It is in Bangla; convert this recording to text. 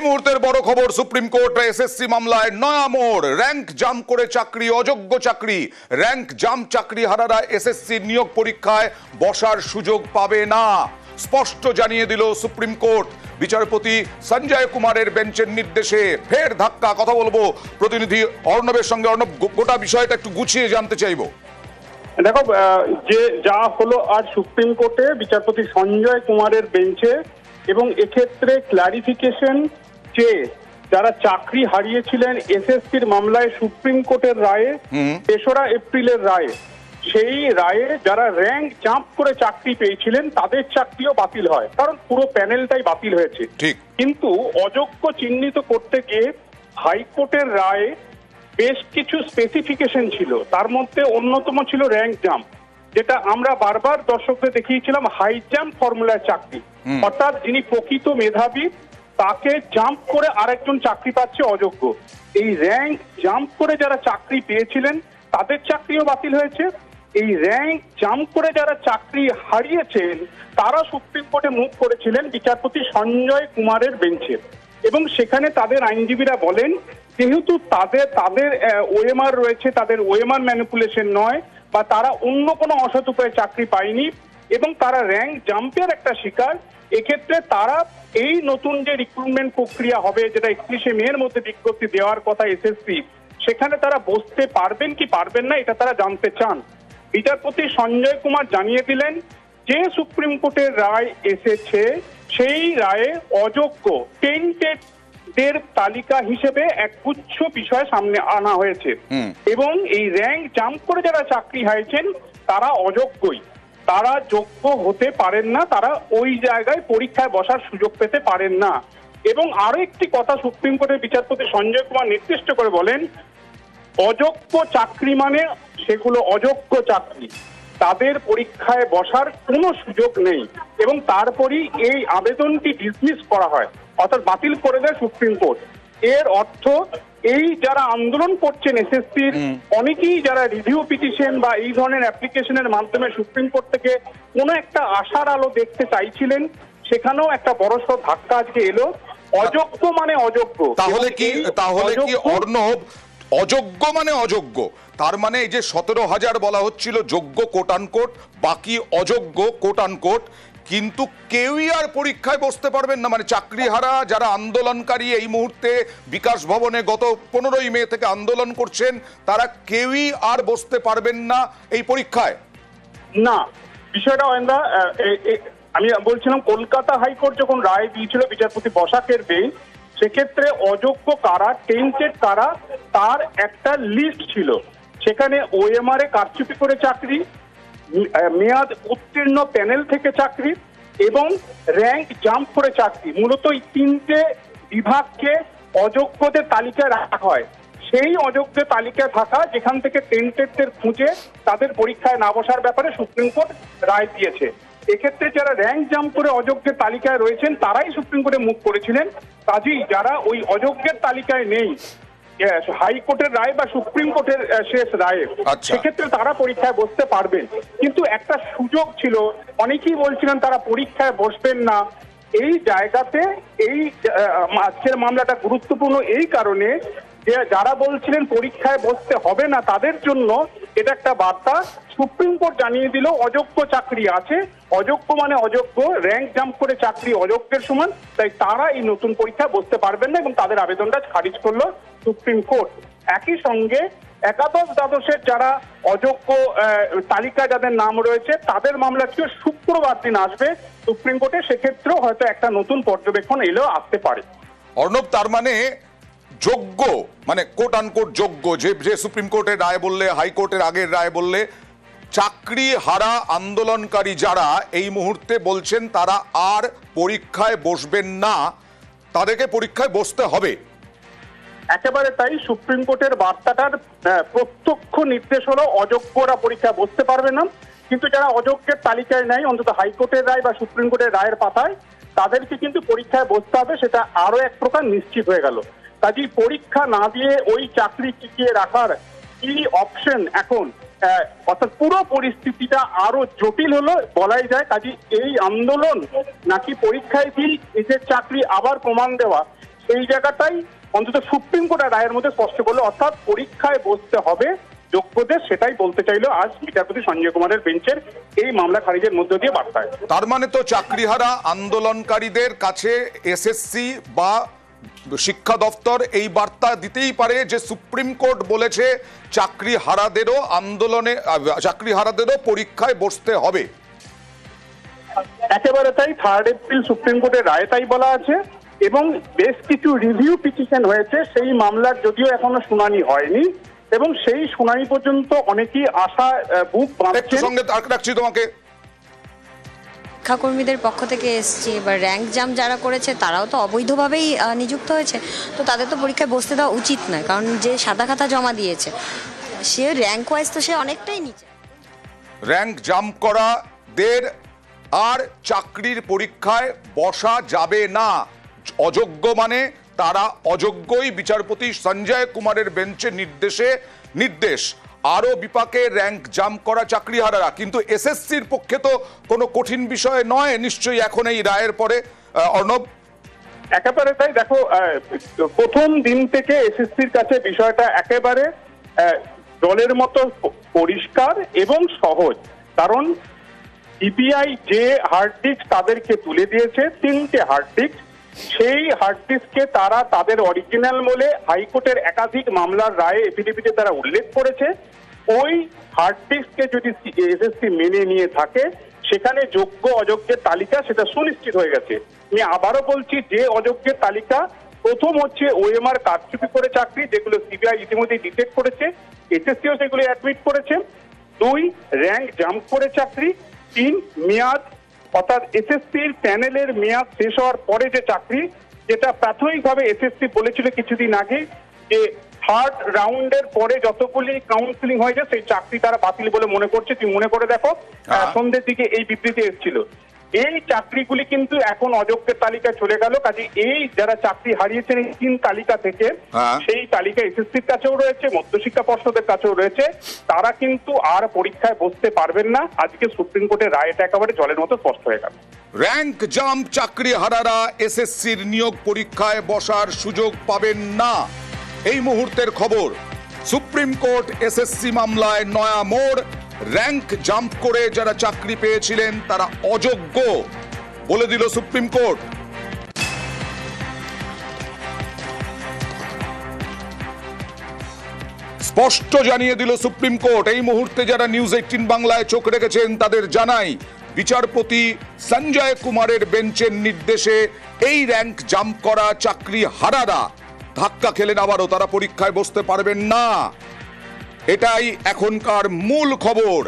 মুহূর্তের বড় খবর, সুপ্রিম কোর্ট এসএসসি মামলায় নয়া মোড়। র‍্যাঙ্ক জাম করে চাকরি, অযোগ্য চাকরি। র‍্যাঙ্ক জাম চাকরিহারারা এসএসসি নিয়োগ পরীক্ষায় বসার সুযোগ পাবে না, স্পষ্ট জানিয়ে দিল সুপ্রিম কোর্ট। বিচারপতি সঞ্জয় কুমারের বেঞ্চের নির্দেশে ফের ধাক্কা। কথা বলবো প্রতিনিধি অর্ণবের সঙ্গে। অর্ণব, গোটা বিষয়টা একটু গুছিয়ে জানতে চাইবো। দেখো, যে যা হলো আজ সুপ্রিম কোর্টে বিচারপতি সঞ্জয় কুমারের বেঞ্চে, এবং এক্ষেত্রে ক্লারিফিকেশন যে যারা চাকরি হারিয়েছিলেন এসএসসির মামলায় সুপ্রিম কোর্টের রায়ে, ৩রা এপ্রিলের রায়ে, সেই রায়ে যারা র‍্যাঙ্ক জাম্প করে চাকরি পেয়েছিলেন তাদের চাকরিও বাতিল হয়, কারণ পুরো প্যানেলটাই বাতিল হয়েছে। কিন্তু অযোগ্য চিহ্নিত করতে গিয়ে হাইকোর্টের রায়ে বেশ কিছু স্পেসিফিকেশন ছিল, তার মধ্যে অন্যতম ছিল র‍্যাঙ্ক জাম্প, যেটা আমরা বারবার দর্শকদের দেখিয়েছিলাম হাই জাম্প ফর্মুলার চাকরি, অর্থাৎ যিনি প্রকৃত মেধাবী তাকে জাম্প করে আরেকজন চাকরি পাচ্ছে অযোগ্য। এই র‍্যাঙ্ক জাম্প করে যারা চাকরি পেয়েছিলেন তাদের চাকরিও বাতিল হয়েছে। এই র‍্যাঙ্ক জাম্প করে যারা চাকরি হারিয়েছেন তারা সুপ্রিম কোর্টে মুভ করেছিলেন বিচারপতি সঞ্জয় কুমারের বেঞ্চে, এবং সেখানে তাদের আইনজীবীরা বলেন যেহেতু তাদের ওএমআর রয়েছে, তাদের ওএমআর ম্যানিপুলেশন নয়, বা তারা অন্য কোনো অসৎ উপায়ে চাকরি পায়নি, এবং তারা র‍্যাঙ্ক জাম্পের একটা শিকার, এক্ষেত্রে তারা এই নতুন যে রিক্রুটমেন্ট প্রক্রিয়া হবে, যেটা 31শে মের মধ্যে বিজ্ঞপ্তি দেওয়ার কথা এসএসসি, সেখানে তারা বসতে পারবেন কি পারবেন না এটা তারা জানতে চান। বিচারপতি সঞ্জয় কুমার জানিয়ে দিলেন যে সুপ্রিম কোর্টের রায় এসেছে সেই রায়ে অযোগ্য টেন্টেড দের তালিকা হিসেবে একগুচ্ছ বিষয় সামনে আনা হয়েছে, এবং এই র‍্যাঙ্ক জাম্প করে যারা চাকরি হারিয়েছেন তারা অযোগ্যই, তারা যোগ্য হতে পারেন না, তারা ওই জায়গায় পরীক্ষায় বসার সুযোগ পেতে পারেন না। এবং আরো একটি কথা সুপ্রিম কোর্টের বিচারপতি সঞ্জয় কুমার নির্দিষ্ট করে বলেন, অযোগ্য চাকরি মানে সেগুলো অযোগ্য চাকরি, তাদের পরীক্ষায় বসার কোনো সুযোগ নেই, এবং তারপরই এই আবেদনটি ডিসমিস করা হয়, অর্থাৎ বাতিল করে দেয় সুপ্রিম কোর্ট। এর অর্থ এই যারা আন্দোলন করছেন এসএসসির অনেকেই, যারা রিভিউ পিটিশন বা এই ধরনের অ্যাপ্লিকেশনের মাধ্যমে সুপ্রিম কোর্ট থেকে কোনো একটা আশার আলো দেখতে চাইছিলেন, সেখানেও একটা বড়সড় ধাক্কা আজকে এলো। অযোগ্য মানে অযোগ্য। তাহলে কি অর্ণব, অযোগ্য মানে অযোগ্য, তার মানে এই যে 17,000 বলা হচ্ছিল যোগ্য কোট আনকোট, বাকি অযোগ্য কোট আনকোট, কিন্তু কেউই আর পরীক্ষায় বসতে পারবেন না। মানে চাকরিহারা যারা আন্দোলনকারী এই মুহূর্তে বিকাশ ভবনে গত 15ই মে থেকে আন্দোলন করছেন, তারা কেউই আর বসতে পারবেন না এই পরীক্ষায়। না, বিষয়টা আমি বলছিলাম কলকাতা হাইকোর্ট যখন রায় দিয়েছিল বিচারপতি বসাকের বেঞ্চ, সেক্ষেত্রে অযোগ্য কারা, টেন্টেড কারা, তার একটা লিস্ট ছিল। সেখানে ওএমআর এ কারচুপি করে চাকরি, মেয়াদ উত্তীর্ণ প্যানেল থেকে চাকরি, এবং র‍্যাঙ্ক জাম্প করে চাকরি, মূলত এই তিনটে বিভাগকে অযোগ্যদের তালিকায় রাখা হয়। সেই অযোগ্য তালিকায় থাকা যেখান থেকে টেন্টেডদের খুঁজে তাদের পরীক্ষায় না বসার ব্যাপারে সুপ্রিম কোর্ট রায় দিয়েছে। এক্ষেত্রে যারা র‍্যাঙ্ক জাম্প করে অযোগ্যের তালিকায় রয়েছেন তারাই সুপ্রিম কোর্টে মুভ করেছিলেন। কাজেই যারা ওই অযোগ্যের তালিকায় নেই, হাইকোর্টের রায় বা সুপ্রিম কোর্টের শেষ রায়ে, সেক্ষেত্রে তারা পরীক্ষায় বসতে পারবেন। কিন্তু একটা সুযোগ ছিল, অনেকেই বলছিলেন তারা পরীক্ষায় বসবেন না। এই জায়গাতে এই আজকের মামলাটা গুরুত্বপূর্ণ এই কারণে যে যারা বলছিলেন পরীক্ষায় বসতে হবে না তাদের জন্য এটা একটা বার্তা। সুপ্রিম কোর্ট জানিয়ে দিল অযোগ্য চাকরি আছে, অযোগ্য মানে অযোগ্য, র‍্যাঙ্ক জাম্প করে চাকরি অযোগ্যের সমান, তাই তারা এই নতুন পরীক্ষায় বসতে পারবেন না, এবং তাদের আবেদনটা খারিজ করলো সুপ্রিম কোর্ট। একই সঙ্গে একাদশ দ্বাদশের যারা অযোগ্য তালিকায় যাদের নাম রয়েছে তাদের মামলাটিও শুক্রবার দিন আসবে সুপ্রিম কোর্টে, সেক্ষেত্রেও হয়তো একটা নতুন পর্যবেক্ষণ এলেও আসতে পারে। অর্ণব, তার মানে যোগ্য মানে কোট আনকোট যোগ্য, যে সুপ্রিম কোর্টের রায় বললে, হাইকোর্টের আগের রায় বললে, চাকরি হারা আন্দোলনকারী যারা এই মুহূর্তে বলছেন তারা আর পরীক্ষায় বসবেন না, তাদেরকে পরীক্ষায় বসতে হবে। একেবারে তাই, সুপ্রিম কোর্টের বার্তাটার প্রত্যক্ষ নির্দেশ হলো অযোগ্যরা পরীক্ষায় বসতে পারবে না, কিন্তু যারা অযোগ্যের তালিকায় নেই, অন্তত হাইকোর্টের রায় বা সুপ্রিম কোর্টের রায়ের পাতায়, তাদেরকে কিন্তু পরীক্ষায় বসতে হবে, সেটা আরো এক প্রকার নিশ্চিত হয়ে গেল। কাজেই পরীক্ষা না দিয়ে ওই চাকরি টিকিয়ে রাখার কি অপশন এখন, অর্থাৎ পুরো পরিস্থিতিটা আরো জটিল হলো বলাই যায়। কাজেই এই আন্দোলন নাকি পরীক্ষায় দিয়ে নিজের চাকরি আবার প্রমাণ দেওয়া, এই জায়গাটাই অন্তত সুপ্রিম কোর্টের রায়ের মধ্যে স্পষ্ট করলো, অর্থাৎ পরীক্ষায় বসতে হবে যোগ্যদের, সেটাই বলতে চাইলো আজ বিচারপতি সঞ্জয় কুমারের বেঞ্চের এই মামলা খারিজের মধ্য দিয়ে বার্তায়। তার মানে তো চাকরিহারা আন্দোলনকারীদের কাছে এসএসসি বা শিক্ষা দপ্তর এই বার্তা দিতেই পারে যে সুপ্রিম কোর্ট বলেছে চাকরিহারাদেরও পরীক্ষায় বসতে হবে। একেবারে তাই, 3 এপ্রিল সুপ্রিম কোর্টের রায় তাই বলা আছে এবং বেশ কিছু রিভিউ পিটিশন হয়েছে, সেই মামলার যদিও এখনো শুনানি হয়নি এবং সেই শুনানি পর্যন্ত অনেকেই আশা বুক বাঁধছেন। সঙ্গে রাখছি তোমাকে, শিক্ষাকর্মীদের পক্ষ থেকে এসছে, এবার র্যাঙ্ক জাম যারা করেছে তারাও তো অবৈধভাবেই নিযুক্ত হয়েছে, তো তাদের তো পরীক্ষায় বসতে দেওয়া উচিত নয়, কারণ যে সাদা খাতা জমা দিয়েছে সে র্যাঙ্ক ওয়াইজ তো সে অনেকটাই নিচে। র্যাঙ্ক জাম করাদের আর চাকরির পরীক্ষায় বসা যাবে না, অযোগ্য মানে তারা অযোগ্যই, বিচারপতি সঞ্জয় কুমারের বেঞ্চের নির্দেশ। আরো বিপাকে র্যাঙ্ক জাম করা চাকরিহারারা, কিন্তু এসএসসির পক্ষে তো কোনো কঠিন বিষয় নয় নিশ্চয়ই এখন এই রায়ের পরে। অর্ণব, একেবারে তাই, দেখো প্রথম দিন থেকে এসএসসির কাছে বিষয়টা একেবারে জলের মতো পরিষ্কার এবং সহজ, কারণ সিবিআই যে হার্ড ডিস্ক তাদেরকে তুলে দিয়েছে 3টে হার্ড ডিস্ক, সেই হার্ড ডিস্ককে তারা তাদের অরিজিনাল বলে হাইকোর্টের একাধিক মামলার রায়ে এফিডেভিটে তারা উল্লেখ করেছে। ওই হার্ড ডিস্ককে যদি এসএসসি মেনে নিয়ে থাকে সেখানে যোগ্য অযোগ্যের তালিকা সেটা সুনিশ্চিত হয়ে গেছে। আমি আবারও বলছি, যে অযোগ্যের তালিকা প্রথম হচ্ছে ওএমআর কারচুপি করে চাকরি, যেগুলো সিবিআই ইতিমধ্যে ডিটেক্ট করেছে, এসএসসিও সেগুলো অ্যাডমিট করেছে। 2, র্যাঙ্ক জাম্প করে চাকরি। 3, মেয়াদ, অর্থাৎ এসএসসির প্যানেলের মেয়াদ শেষ হওয়ার পরে যে চাকরি, যেটা প্রাথমিকভাবে এসএসসি বলেছিল কিছুদিন আগে যে 3rd রাউন্ডের পরে যতগুলি কাউন্সিলিং হয়েছে সেই চাকরি তারা বাতিল বলে মনে করছে। তুমি মনে করে দেখো, সন্ধ্যের দিকে এই বিবৃতি এসেছিল। এই চাকরিগুলি কিন্তু এখন অযোগ্যের তালিকায় চলে গেল, কাজে এই যারা চাকরি হারিয়েছেন এই 3 তালিকা থেকে, সেই তালিকা এসএসসির কাছেও রয়েছে, মধ্যশিক্ষা পর্ষদের কাছেও রয়েছে, তারা কিন্তু আর পরীক্ষায় বসতে পারবেন না। আজকে সুপ্রিম কোর্টের রায়টা একেবারে জলের মতো স্পষ্ট হয়ে গেল। র্যাঙ্ক জাম চাকরিহারারা এসএসসির নিয়োগ পরীক্ষায় বসার সুযোগ পাবেন না, এই মুহূর্তের খবর। সুপ্রিম কোর্ট এসএসসি মামলায় নয়া মোড়, র্যাঙ্ক জাম্প করে যারা চাকরি পেয়েছিলেন তারা অযোগ্য বলে দিল সুপ্রিম কোর্ট। স্পষ্ট জানিয়ে দিল সুপ্রিম কোর্ট। এই মুহূর্তে যারা নিউজ 18 বাংলায় চোখ রেখেছেন তাদের জানাই, বিচারপতি সঞ্জয় কুমারের বেঞ্চের নির্দেশে এই র্যাঙ্ক জাম্প করা চাকরি হারারা ধাক্কা খেলেন, আবারও তারা পরীক্ষায় বসতে পারবেন না। এটাই এখনকার মূল খবর।